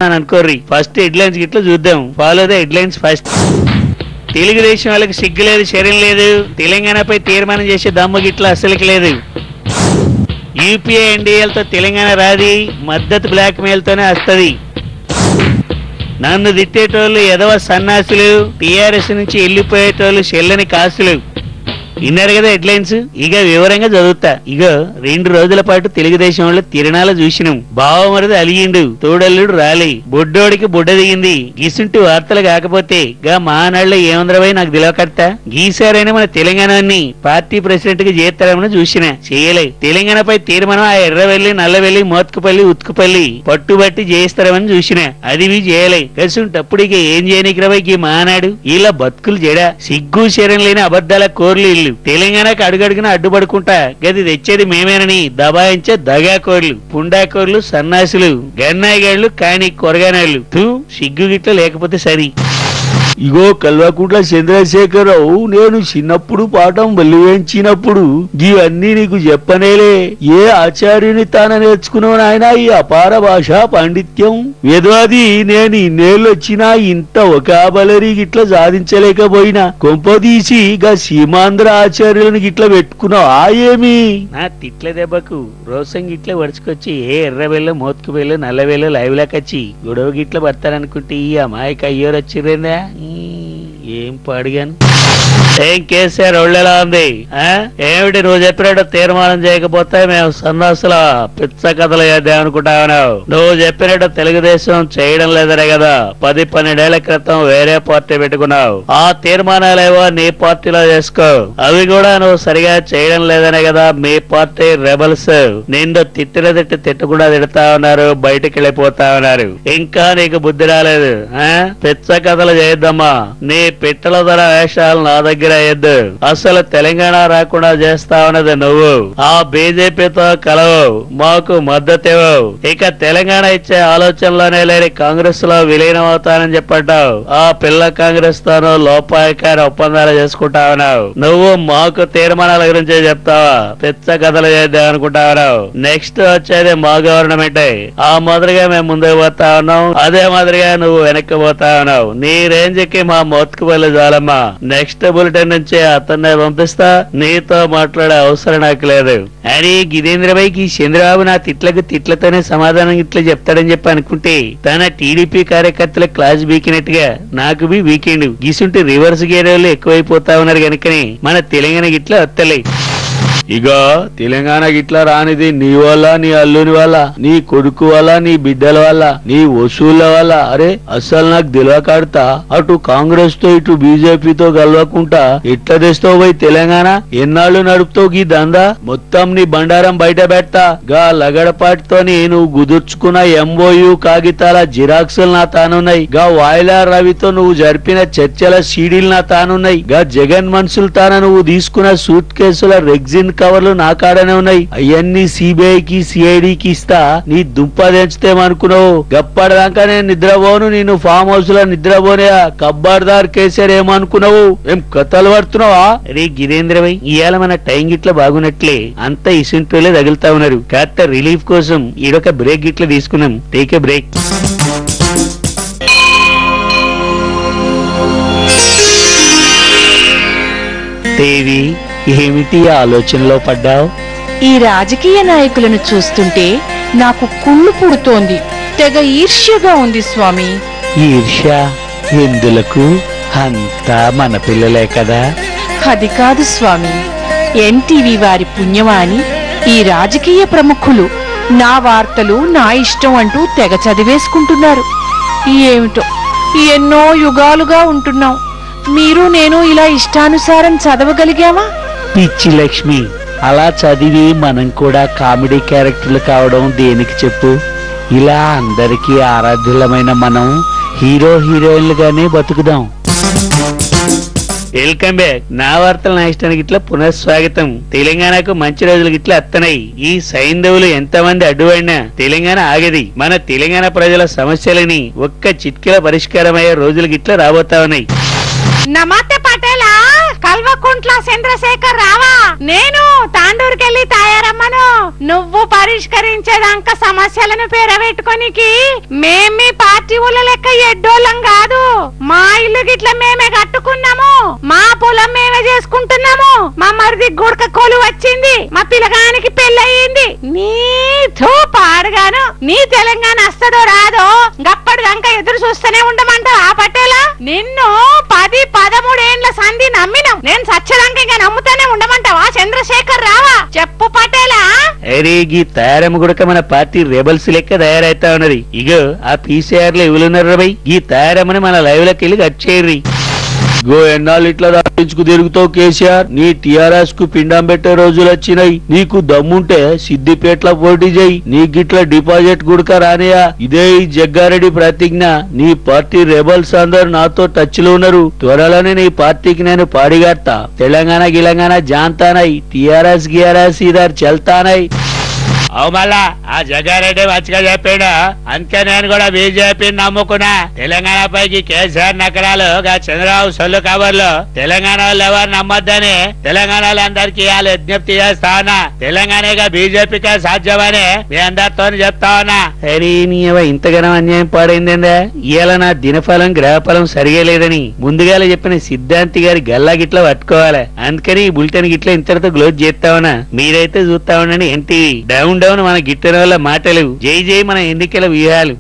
అనుకోర్రి. First headlines గిట్లా చూద్దాం. Follow the headlines first. Telugu Desam వాళ్ళకి సిగ్గు లేదు, శరీరం లేదు. తెలంగాణపై తీర్మానం చేసే దమ్ము గిట్లా అసలుకి లేదు. యూపీఏ ఎన్డీఏలతో తెలంగాణ రాది, మద్దతు బ్లాక్ మెయిల్ తోనే వస్తుంది. నన్ను తిట్టేటోళ్ళు ఎదవ సన్నాసులు, టీఆర్ఎస్ నుంచి వెళ్ళిపోయేటోళ్ళు చెల్లని కాసులు. విన్నారు కదా హెడ్లైన్స్. ఇక వివరంగా చదువుతా. ఇక 2 రోజుల పాటు తెలుగుదేశం వాళ్ళు తిరణాలు చూసినాం. బావమరిది అలిగిండు, తోడల్లుడు రాలి, బొడ్డోడికి బుడ్డ దిగింది. గీసుంటి వార్తలు కాకపోతే గా మానాళ్ళు ఏమందరవై నాకు తెలియకడతా. గీసారైనా మన తెలంగాణని పార్టీ ప్రెసిడెంట్ గా చేస్తారేమని చూసిన, చేయలే. తెలంగాణపై తీర్మానం ఆ ఎర్రవెల్లి, నల్లవెల్లి, మోత్కుపల్లి, ఉత్కుపల్లి పట్టుబట్టి చేయిస్తారమని చూసిన, అది చేయలే. కసుంటప్పుడు ఇక ఏం చేయనికి రవై ఈ మానాడు. ఇలా బతుకులు జడ, సిగ్గు శరం లేని అబద్ధాల కోర్లు ఇల్లు. తెలంగాణకు అడుగడుగున అడ్డుపడుకుంటా గది తెచ్చేది మేమేనని దబాయించే దగాకోర్లు, పుండాకోర్లు, సన్నాసులు, గన్నాయిగాళ్లు, కాని కొరగానాళ్లు. సిగ్గు గిట్ల లేకపోతే సరి. ఇగో కల్వకుంట్ల చంద్రశేఖరరావు, నేను చిన్నప్పుడు పాఠం వెలువేయించినప్పుడు ఇవన్నీ నీకు చెప్పనేలే. ఏ ఆచార్యుని తాన నేర్చుకున్నావు నాయన ఈ అపార భాషా పాండిత్యం? వేదవాది నేను ఇన్నేళ్ళొచ్చినా ఇంత ఒకాబలరీ గిట్ల సాధించలేకపోయినా. కొంపదీసి గా సీమాంధ్ర ఆచార్యులను గిట్ల పెట్టుకున్నావా ఏమి? నా తిట్ల దెబ్బకు రోసం గిట్ల వడుచుకొచ్చి ఏ ఎర్రవేళ్ళు, మోత్కువేళ్ళు, నల్లవేళ్ళు లైవ్ లాకొచ్చి గొడవ గిట్ల పడతారనుకుంటే ఈ అమాయక అయ్యోరు వచ్చిర్రేందా? ఏం పాడిగాను. ఏం కేసీఆర్ ఒళ్ళెలా ఉంది? ఏమిటి నువ్వు చెప్పినట్టు తీర్మానం చేయకపోతే మేము సన్నాసుల పిచ్చ కథలు చేద్దాం అనుకుంటావు. నువ్వు చెప్పినట్టు తెలుగుదేశం చేయడం లేదనే కదా 10-12 ఏళ్ల క్రితం వేరే పార్టీ పెట్టుకున్నావు. ఆ తీర్మానాలేవో నీ పార్టీలో చేసుకో. అవి కూడా నువ్వు సరిగా చేయడం లేదనే కదా మీ పార్టీ రెబల్స్ నిండు తిట్టకుండా తిడతా ఉన్నారు, బయటకు వెళ్ళిపోతా ఉన్నారు. ఇంకా నీకు బుద్ధి రాలేదు. పిచ్చ కథలు చేయొద్దమ్మా. నీ పిట్టల ధర వేషాలు నా దగ్గర ఎద్దు. అసలు తెలంగాణ రాకుండా చేస్తా ఉన్నది నువ్వు. ఆ బీజేపీతో కలవు, మాకు మద్దతివ్వవు. ఇక తెలంగాణ ఇచ్చే ఆలోచనలోనే లేని కాంగ్రెస్ లో విలీనం అవుతానని చెప్పట్టావు. ఆ పిల్ల కాంగ్రెస్ తోనూ లోపాయకారి ఒప్పందాలు చేసుకుంటా ఉన్నావు. నువ్వు మాకు తీర్మానాల గురించే చెప్తావా? పిచ్చ కథలు చేద్దాం అనుకుంటావు. నెక్స్ట్ వచ్చేది మా గవర్నమెంటే. ఆ మాదిరిగా మేము ముందుకు పోతా ఉన్నాం, అదే మాదిరిగా నువ్వు వెనక్కి పోతా ఉన్నావు. నీ రేంజ్ కి మా మొత్తుకుపోలే చాలమ్మా. నెక్స్ట్ బులెటిన్ నుంచి అతన్నే పంపిస్తా, నీతో మాట్లాడే అవసరం నాకు లేదు అని గిదేంద్రబాయికి చంద్రబాబు నా తిట్లతోనే సమాధానం ఇట్లా చెప్తాడని చెప్పి అనుకుంటే తన టీడీపీ కార్యకర్తల క్లాస్ బీకినట్టుగా నాకు బి వీకెండ్ గీసుంటే రివర్స్ గేరేళ్ళు ఎక్కువైపోతా ఉన్నారు కనుకనే మన తెలంగాణ గిట్లా వస్తలే. ఇక తెలంగాణ గిట్లా రానిది నీ వల్ల, నీ అల్లుని వల్ల, నీ కొడుకు వల్ల, నీ బిడ్డల వల్ల, నీ వసూళ్ల వల్ల. అరే అసలు నాకు తెలియకాడతా అటు కాంగ్రెస్ తో ఇటు బీజేపీతో కలవకుండా ఎట్లా తెస్తావు పోయి తెలంగాణ? ఎన్నాళ్ళు నడుపుతావు గీ దందా? మొత్తం నీ బండారం బయట పెడతా. గా లగడపాటితోని నువ్వు కుదుర్చుకున్న ఎంఓయు కాగితాల జిరాక్సులు నా తానున్నాయి. గా వాయిలా రవితో నువ్వు జరిపిన చర్చల సీడీలు నా తానున్నాయి. గా జగన్ మనుషులు తాన నువ్వు తీసుకున్న సూట్ కేసుల రెగ్జిన్ కవర్లు నా కాడనే ఉన్నాయి. అవన్నీ సిబిఐకి, సిఐడికి ఇస్తా. నీ దుంప తెంచుతేమనుకున్నావు? గప్పటిదాకా నేను నిద్రపోను, నేను ఫామ్ హౌస్ లో నిద్రపోనే కబ్బార్దార్ కేసీఆర్ ఏమనుకున్నావు? ఏం కథలు పడుతున్నావా? రే గిరేంద్రభాయ్, ఇవాళ మన టైం గిట్ల బాగున్నట్లే అంతా ఇసుంటోలే తగులుతా ఉన్నారు. కాస్త రిలీఫ్ కోసం ఈడొక బ్రేక్ గిట్ల తీసుకున్నాం. Take a break. దేవి, ఏమిటి ఆలోచనలో పడ్డావు? ఈ రాజకీయ నాయకులను చూస్తుంటే నాకు కుళ్ళు పుడుతోంది. తెగ ఈర్ష్యగా ఉంది స్వామి. ఈర్ష్య ఎందులకు? అంతా మన పిల్లలే కదా. అది కాదు స్వామి, ఎన్టీవీ వారి పుణ్యమాని ఈ రాజకీయ ప్రముఖులు నా వార్తలు నా ఇష్టం అంటూ తెగ చదివేసుకుంటున్నారు. ఏమిటో ఎన్నో యుగాలుగా ఉంటున్నాం. మీరు నేను ఇలా ఇష్టానుసారం చదవగలిగామా? పిచ్చి లక్ష్మి, అలా చదివి మనం కూడా కామెడీ క్యారెక్టర్లు కావడం దేనికి చెప్పు? ఇలా అందరికీ ఆరాధ్యులమైన మనం హీరోయిన్లుగానే బతుకుదాం. Welcome back. నా వార్తలు నా ఇష్టానికి ఇట్లా పునఃస్వాగతం. తెలంగాణకు మంచి రోజులు గిట్లా అత్తనాయి. ఈ సైంధవులు ఎంతమంది అడ్డుపడినా తెలంగాణ ఆగది. మన తెలంగాణ ప్రజల సమస్యలని ఒక్క చిట్కీల పరిష్కారమయ్యే రోజులు గిట్లా రాబోతా ఉన్నాయి. నమస్తే పటేలా, కల్వకుంట్ల చంద్రశేఖర్ రావా? నేను తాండూరుకెళ్ళి తయారమ్మను. నువ్వు పరిష్కరించేదాకా సమస్యలను పేరబెట్టుకోనికి మేం మీ పార్టీ పార్టీ వాళ్ళ లెక్క ఎడ్డోళ్ళం కాదు. మా ఇల్లు గిట్ల మేమే కట్టుకున్నాము, మా పొలం మేమే చేసుకుంటున్నాము, మా మరిది గుడక కోలు వచ్చింది, మా పిల్లగానికి పెళ్ళయింది. నీతో పాడగాను నీ తెలంగాణ వస్తదో రాదో గప్పటిదాకా ఎదురు చూస్తూనే ఉండమంటావు ఆ పటేలా? నిన్ను 10-13 ఏండ్ల సంధి నమ్మినాం, నేను సచ్చదాకా ఇంకా నమ్ముతానే ఉండమంటావా చంద్రశేఖర్ రావా? చెప్పు పటేలా. అరే గీ తయారమ్మ గుడక మన పార్టీ రెబల్స్ లెక్క తయారైతా ఉన్నది. ఇగో ఆ పీసీఆర్ లో ఎవరున్నారు బై, ఈ తయారమ్మని మన లైవ్ లోకి వెళ్ళి కట్ చేయర్రి. గో ఎన్నాళ్ళు ఇట్లా దాటించుకు తిరుగుతావు కేసీఆర్, నీ టీఆర్ఎస్ కు పిండం పెట్టే రోజులు వచ్చినాయి. నీకు దమ్ముంటే సిద్దిపేటలో పోటీ చేయి, నీ గిట్ల డిపాజిట్ గుడక రానియా. ఇదే ఈ జగ్గారెడ్డి ప్రతిజ్ఞ. నీ పార్టీ రెబల్స్ అందరు నాతో టచ్ లో ఉన్నారు. త్వరలోనే నీ పార్టీకి నేను పాడిగడతా. తెలంగాణ గిలంగాణ జాంతానై, టీఆర్ఎస్ గిఆర్ఎస్ ఇదర్ చెల్తానై. అవు మళ్ళా ఆ జగ్గారెడ్డి మంచిగా చెప్పాడు, అందుకే నేను కూడా బీజేపీని నమ్ముకున్నా. తెలంగాణ పైకి కేసీఆర్ నకరాలు చంద్రబాబు సొల్లు కవర్లు తెలంగాణ వాళ్ళు ఎవరు నమ్మొద్దని తెలంగాణ వాళ్ళందరికీ వాళ్ళు విజ్ఞప్తి చేస్తా ఉన్నా. తెలంగాణగా బీజేపీకే సాధ్యమని మీ అందరితో చెప్తా ఉన్నా. అరే నీ ఇంతగానో అన్యాయం పాడైందా? ఇవాళ నా దినఫలం గ్రహఫలం సరిగా లేదని ముందుగా చెప్పిన సిద్ధాంతి గారి గల్లా గిట్లా పట్టుకోవాలి. అందుకని ఈ బులెటిన్ గిట్లా ఇంతటితో క్లోజ్ చేస్తా ఉన్నా. మీరైతే చూస్తా ఉండండి ఎన్టీవీ. డౌన్ డౌన్ మన గిట్టన వల్ల మాటలు, జై జై మన ఎన్నికల వ్యూహాలు.